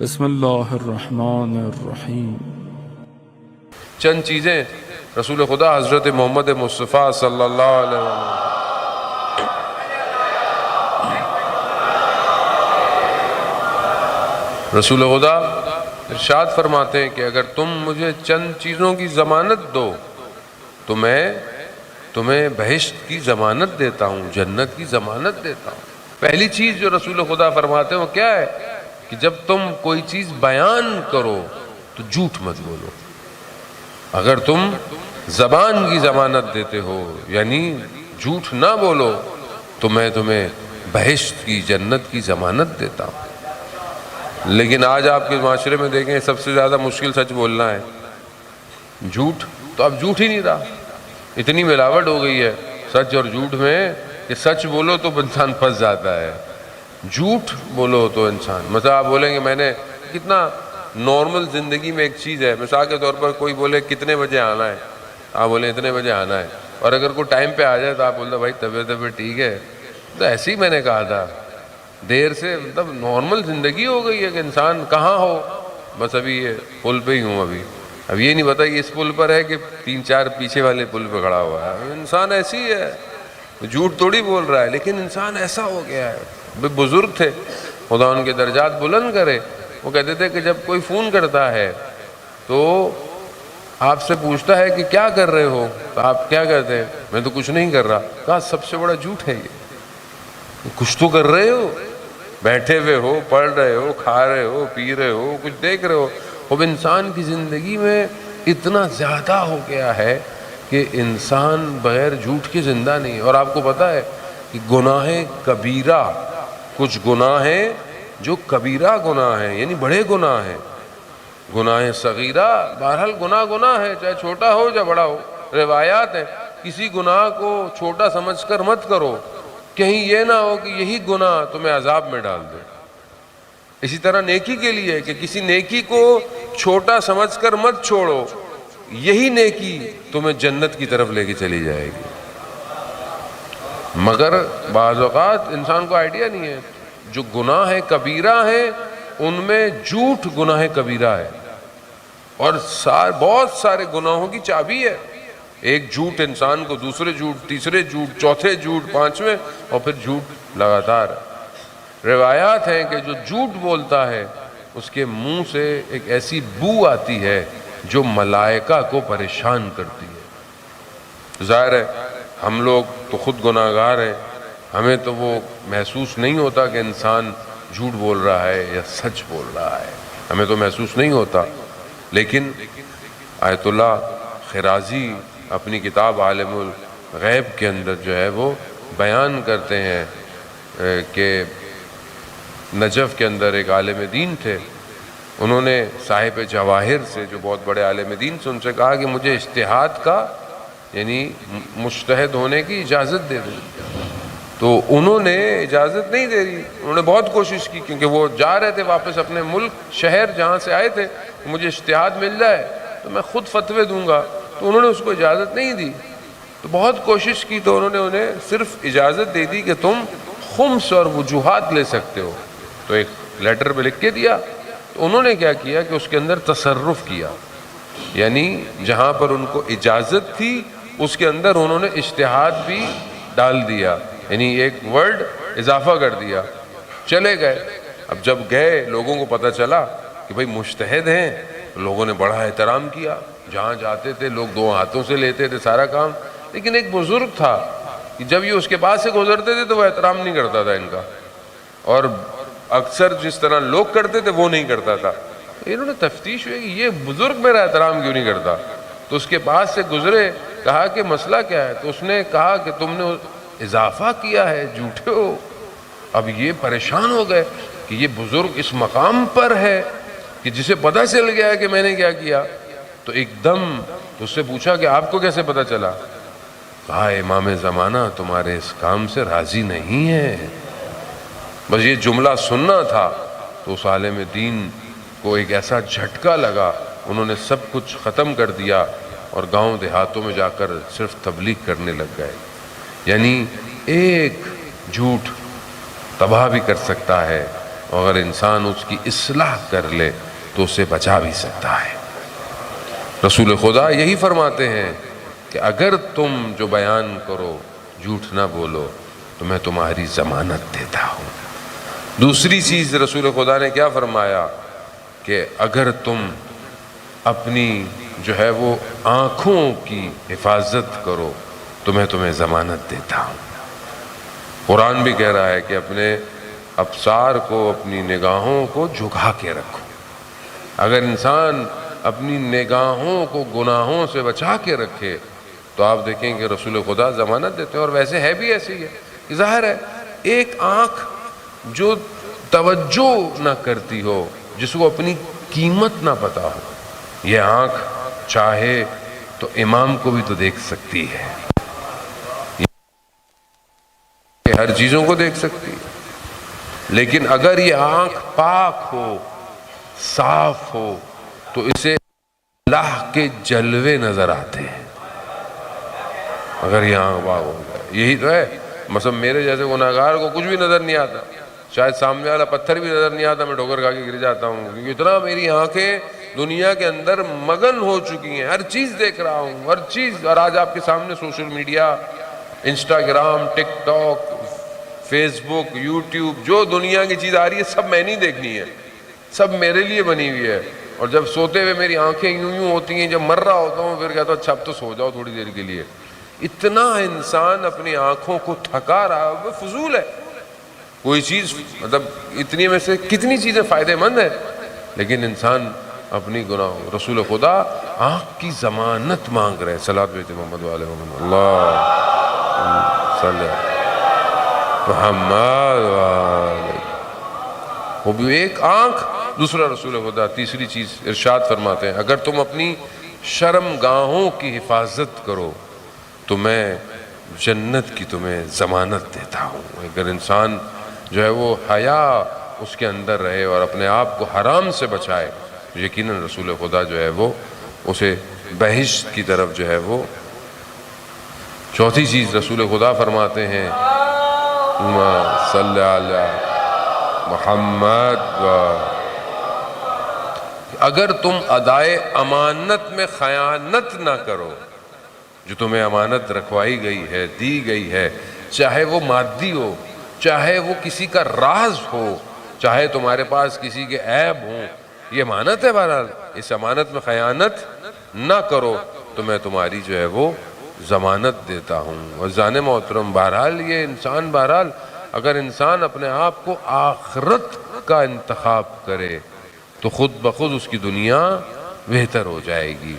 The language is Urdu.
بسم اللہ الرحمن الرحیم۔ چند چیزیں رسول خدا حضرت محمد مصطفیٰ صلی اللہ علیہ وسلم رسول خدا ارشاد فرماتے ہیں کہ اگر تم مجھے چند چیزوں کی ضمانت دو تو میں تمہیں بہشت کی ضمانت دیتا ہوں، جنت کی ضمانت دیتا ہوں۔ پہلی چیز جو رسول خدا فرماتے ہیں وہ کیا ہے کہ جب تم کوئی چیز بیان کرو تو جھوٹ مت بولو۔ اگر تم زبان کی ضمانت دیتے ہو یعنی جھوٹ نہ بولو تو میں تمہیں بہشت کی جنت کی ضمانت دیتا ہوں۔ لیکن آج آپ کے معاشرے میں دیکھیں سب سے زیادہ مشکل سچ بولنا ہے، جھوٹ تو اب جھوٹ ہی نہیں رہا، اتنی ملاوٹ ہو گئی ہے سچ اور جھوٹ میں کہ سچ بولو تو انسان پھنس جاتا ہے، جھوٹ بولو تو انسان مثلا آپ بولیں گے میں نے کتنا نارمل زندگی میں ایک چیز ہے، مثال کے طور پر کوئی بولے کتنے بجے آنا ہے، آپ بولیں اتنے بجے آنا ہے، اور اگر کوئی ٹائم پہ آ جائے تو آپ بولتے بھائی طبیعت ٹھیک ہے، تو ایسے ہی میں نے کہا تھا دیر سے، مطلب نارمل زندگی ہو گئی ہے کہ انسان کہاں ہو، بس ابھی یہ پل پہ ہی ہوں، اب یہ نہیں پتا یہ اس پل پر ہے کہ 3-4 پیچھے والے پل پہ کھڑا ہوا ہے۔ انسان ایسی ہی ہے، جھوٹ تھوڑی بول رہا ہے، لیکن انسان ایسا ہو گیا ہے۔ بزرگ تھے خدا ان کے درجات بلند کرے، وہ کہتے تھے کہ جب کوئی فون کرتا ہے تو آپ سے پوچھتا ہے کہ کیا کر رہے ہو تو آپ کیا کہتے ہیں؟ میں تو کچھ نہیں کر رہا۔ کہا سب سے بڑا جھوٹ ہے یہ، کچھ تو کر رہے ہو، بیٹھے ہوئے ہو، پڑھ رہے ہو، کھا رہے ہو، پی رہے ہو، کچھ دیکھ رہے ہو۔ اب انسان کی زندگی میں اتنا زیادہ ہو گیا ہے کہ انسان بغیر جھوٹ کے زندہ نہیں ہے۔ اور آپ کو پتا ہے کہ گناہ کبیرہ، کچھ گناہ ہیں جو کبیرہ گناہ ہیں یعنی بڑے گناہ ہیں، گناہ صغیرہ بہرحال گناہ ہے، چاہے چھوٹا ہو یا بڑا ہو۔ روایات ہیں کسی گناہ کو چھوٹا سمجھ کر مت کرو، کہیں یہ نہ ہو کہ یہی گناہ تمہیں عذاب میں ڈال دے۔ اسی طرح نیکی کے لیے کہ کسی نیکی کو چھوٹا سمجھ کر مت چھوڑو، یہی نیکی تمہیں جنت کی طرف لے کے چلی جائے گی۔ مگر بعض اوقات انسان کو آئیڈیا نہیں ہے، جو گناہ کبیرہ ہیں ان میں جھوٹ گناہ کبیرہ ہے، اور بہت سارے گناہوں کی چابی ہے۔ ایک جھوٹ انسان کو دوسرے جھوٹ، تیسرے جھوٹ، چوتھے جھوٹ، پانچویں، اور پھر جھوٹ لگاتار۔ روایات ہیں کہ جو جھوٹ بولتا ہے اس کے منہ سے ایک ایسی بو آتی ہے جو ملائکہ کو پریشان کرتی ہے۔ ظاہر ہے ہم لوگ تو خود گناہگار ہیں، ہمیں تو وہ محسوس نہیں ہوتا کہ انسان جھوٹ بول رہا ہے یا سچ بول رہا ہے، ہمیں تو محسوس نہیں ہوتا۔ لیکن آیت اللہ خرازی اپنی کتاب عالم الغیب کے اندر جو ہے وہ بیان کرتے ہیں کہ نجف کے اندر ایک عالم دین تھے، انہوں نے صاحب جواہر سے جو بہت بڑے عالم دین سے ان سے کہا کہ مجھے اجتہاد کا یعنی مجتہد ہونے کی اجازت دے دیں، تو انہوں نے اجازت نہیں دے دی۔ انہوں نے بہت کوشش کی کیونکہ وہ جا رہے تھے واپس اپنے ملک شہر جہاں سے آئے تھے، مجھے اجتہاد مل جائے تو میں خود فتوے دوں گا، تو انہوں نے اس کو اجازت نہیں دی۔ تو بہت کوشش کی تو انہوں نے انہیں صرف اجازت دے دی کہ تم خمس اور وجوہات لے سکتے ہو، تو ایک لیٹر پہ لکھ کے دیا۔ تو انہوں نے کیا کیا کہ اس کے اندر تصرف کیا، یعنی جہاں پر ان کو اجازت تھی اس کے اندر انہوں نے اجتہاد بھی ڈال دیا، یعنی ایک ورڈ اضافہ کر دیا، چلے گئے۔ اب جب گئے لوگوں کو پتہ چلا کہ بھئی مجتہد ہیں، لوگوں نے بڑا احترام کیا، جہاں جاتے تھے لوگ 2 ہاتھوں سے لیتے تھے سارا کام۔ لیکن ایک بزرگ تھا کہ جب یہ اس کے پاس سے گزرتے تھے تو وہ احترام نہیں کرتا تھا ان کا، اور اکثر جس طرح لوگ کرتے تھے وہ نہیں کرتا تھا۔ انہوں نے تفتیش ہوئی کہ یہ بزرگ میرا احترام کیوں نہیں کرتا، تو اس کے پاس سے گزرے، کہا کہ مسئلہ کیا ہے، تو اس نے کہا کہ تم نے اضافہ کیا ہے، جھوٹے ہو۔ اب یہ پریشان ہو گئے کہ یہ بزرگ اس مقام پر ہے کہ جسے پتہ چل گیا ہے کہ میں نے کیا کیا، تو ایک دم اس سے پوچھا کہ آپ کو کیسے پتہ چلا؟ کہا امام زمانہ تمہارے اس کام سے راضی نہیں ہے۔ بس یہ جملہ سننا تھا تو اس عالم دین کو ایک ایسا جھٹکا لگا، انہوں نے سب کچھ ختم کر دیا اور گاؤں دیہاتوں میں جا کر صرف تبلیغ کرنے لگ گئے۔ یعنی ایک جھوٹ تباہ بھی کر سکتا ہے، اگر انسان اس کی اصلاح کر لے تو اسے بچا بھی سکتا ہے۔ رسول خدا یہی فرماتے ہیں کہ اگر تم جو بیان کرو جھوٹ نہ بولو تو میں تمہاری ضمانت دیتا ہوں۔ دوسری چیز رسول خدا نے کیا فرمایا کہ اگر تم اپنی جو ہے وہ آنکھوں کی حفاظت کرو تو میں تمہیں ضمانت دیتا ہوں۔ قرآن بھی کہہ رہا ہے کہ اپنے ابصار کو، اپنی نگاہوں کو جھکا کے رکھو۔ اگر انسان اپنی نگاہوں کو گناہوں سے بچا کے رکھے تو آپ دیکھیں کہ رسول خدا ضمانت دیتے ہیں، اور ویسے ہے بھی ایسے ہی ہے۔ ظاہر ہے ایک آنکھ جو توجہ نہ کرتی ہو، جس کو اپنی قیمت نہ پتا ہو، یہ آنکھ چاہے تو امام کو بھی تو دیکھ سکتی ہے، یہ ہر چیزوں کو دیکھ سکتی ہے، لیکن اگر یہ آنکھ پاک ہو، صاف ہو تو اسے اللہ کے جلوے نظر آتے ہیں۔ اگر یہ آنکھ پاک ہو جائے، یہی تو ہے۔ مثلا میرے جیسے گناہگار کو کچھ بھی نظر نہیں آتا، شاید سامنے والا پتھر بھی نظر نہیں آتا، میں ٹھوکر کھا کے گر جاتا ہوں، کیونکہ اتنا میری آنکھیں دنیا کے اندر مگن ہو چکی ہیں، ہر چیز دیکھ رہا ہوں، ہر چیز۔ اور آج آپ کے سامنے سوشل میڈیا، انسٹاگرام، ٹک ٹاک، فیس بک، یوٹیوب، جو دنیا کی چیز آ رہی ہے سب میں نہیں دیکھنی ہے، سب میرے لیے بنی ہوئی ہے۔ اور جب سوتے ہوئے میری آنکھیں یوں ہوتی ہیں، جب مر رہا ہوتا ہوں پھر کہتا ہوں اچھا اب تو سو جاؤ تھوڑی دیر کے لیے۔ اتنا انسان اپنی آنکھوں کو تھکا رہا ہے، فضول ہے کوئی چیز، مطلب اتنی میں سے کتنی چیزیں فائدہ مند ہیں، لیکن انسان اپنی گناہ۔ رسول خدا آنکھ کی ضمانت مانگ رہے ہیں۔ صلاۃ بیت محمد وعلی محمد، اللہ صلی محمد وعلی۔ وہ بھی ایک آنکھ۔ دوسرا رسول خدا تیسری چیز ارشاد فرماتے ہیں، اگر تم اپنی شرم گاہوں کی حفاظت کرو تو میں جنت کی تمہیں ضمانت دیتا ہوں۔ اگر انسان جو ہے وہ حیا اس کے اندر رہے اور اپنے آپ کو حرام سے بچائے، یقیناً رسول خدا جو ہے وہ اسے بہشت کی طرف جو ہے وہ۔ چوتھی چیز رسول خدا فرماتے ہیں، صلی علی محمد اگر تم ادائے امانت میں خیانت نہ کرو، جو تمہیں امانت رکھوائی گئی ہے، دی گئی ہے، چاہے وہ مادی ہو، چاہے وہ کسی کا راز ہو، چاہے تمہارے پاس کسی کے عیب ہوں، یہ امانت ہے۔ بہرحال اس امانت میں خیانت نہ کرو تو میں تمہاری جو ہے وہ ضمانت دیتا ہوں۔ عزیزان محترم، بہرحال یہ انسان، بہرحال اگر انسان اپنے آپ کو آخرت کا انتخاب کرے تو خود بخود اس کی دنیا بہتر ہو جائے گی۔